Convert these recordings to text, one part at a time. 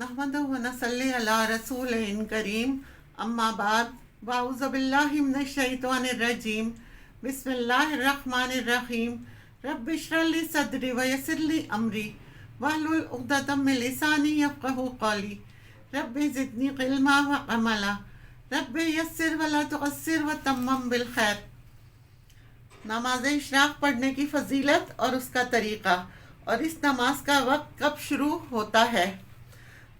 नहमदुहु व नसल्ली अला रसूलिन करीम अम्मा बाद वाउज़ु बिल्लाहि मिनश शैतानिर रजीम बिस्मिल्लाहिर रहमानिर रहीम रब्बि इश्रह ली सदरी व यस्सिर ली अमरी वहलुल उक़दतम मिन लिसानी यफ़क़हू क़ौली रब्बि ज़िदनी इल्मा व अमला रब्बि यस्सिर व ला तुअस्सिर व तम्मम बिल खैर। नमाज इशराक पढ़ने की फजीलत और उसका तरीक़ा और इस नमाज का वक्त कब शुरू होता है।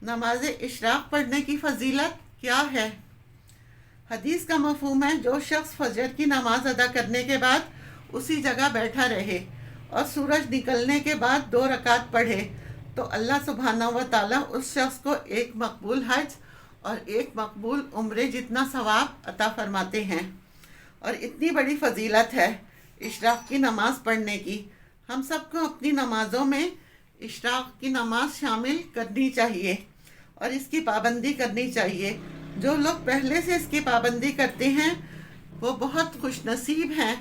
नमाज इशराक पढ़ने की फजीलत क्या है। हदीस का मफ़हूम है, जो शख्स फजर की नमाज अदा करने के बाद उसी जगह बैठा रहे और सूरज निकलने के बाद 2 रकात पढ़े तो अल्लाह सुब्हानहू व तआला उस शख्स को एक मकबूल हज और एक मकबूल उम्रे जितना सवाब अता फरमाते हैं। और इतनी बड़ी फजीलत है इशराक की नमाज पढ़ने की। हम सबको अपनी नमाज़ों में इशराक की नमाज शामिल करनी चाहिए और इसकी पाबंदी करनी चाहिए। जो लोग पहले से इसकी पाबंदी करते हैं वो बहुत खुशनसीब हैं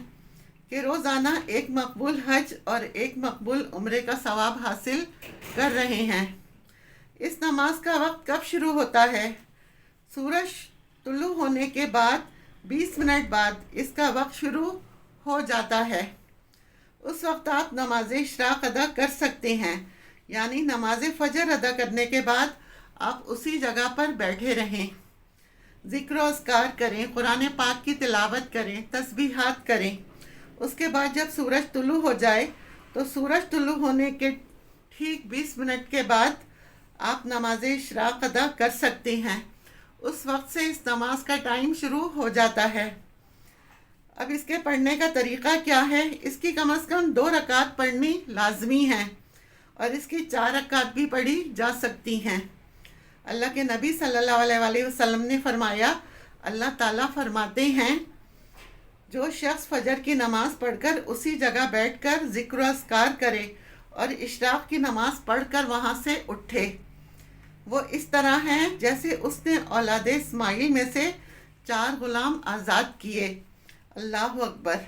कि रोज़ाना एक मकबूल हज और एक मकबूल उम्रे का सवाब हासिल कर रहे हैं। इस नमाज का वक्त कब शुरू होता है। सूरज तुलू होने के बाद 20 मिनट बाद इसका वक्त शुरू हो जाता है। उस वक्त आप नमाज इशराक अदा कर सकते हैं, यानी नमाज फजर अदा करने के बाद आप उसी जगह पर बैठे रहें, ज़िक्र और अस्कार करें, कुरान पाक की तिलावत करें, तस्बीहात करें। उसके बाद जब सूरज तुलू हो जाए तो सूरज तुलू होने के ठीक 20 मिनट के बाद आप नमाज इशराक अदा कर सकते हैं। उस वक्त से इस नमाज का टाइम शुरू हो जाता है। अब इसके पढ़ने का तरीक़ा क्या है। इसकी कम से कम 2 रकात पढ़नी लाजमी है और इसकी 4 रकात भी पढ़ी जा सकती हैं। अल्लाह के नबी सल्लल्लाहु अलैहि वसल्लम ने फरमाया, अल्लाह ताला फरमाते हैं, जो शख्स फजर की नमाज पढ़कर उसी जगह बैठकर ज़िक्र अस्कार करे और इशराक की नमाज पढ़कर वहाँ से उठे, वो इस तरह हैं जैसे उसने औलाद इस्माइल में से 4 गुलाम आज़ाद किए। अल्लाहु अकबर।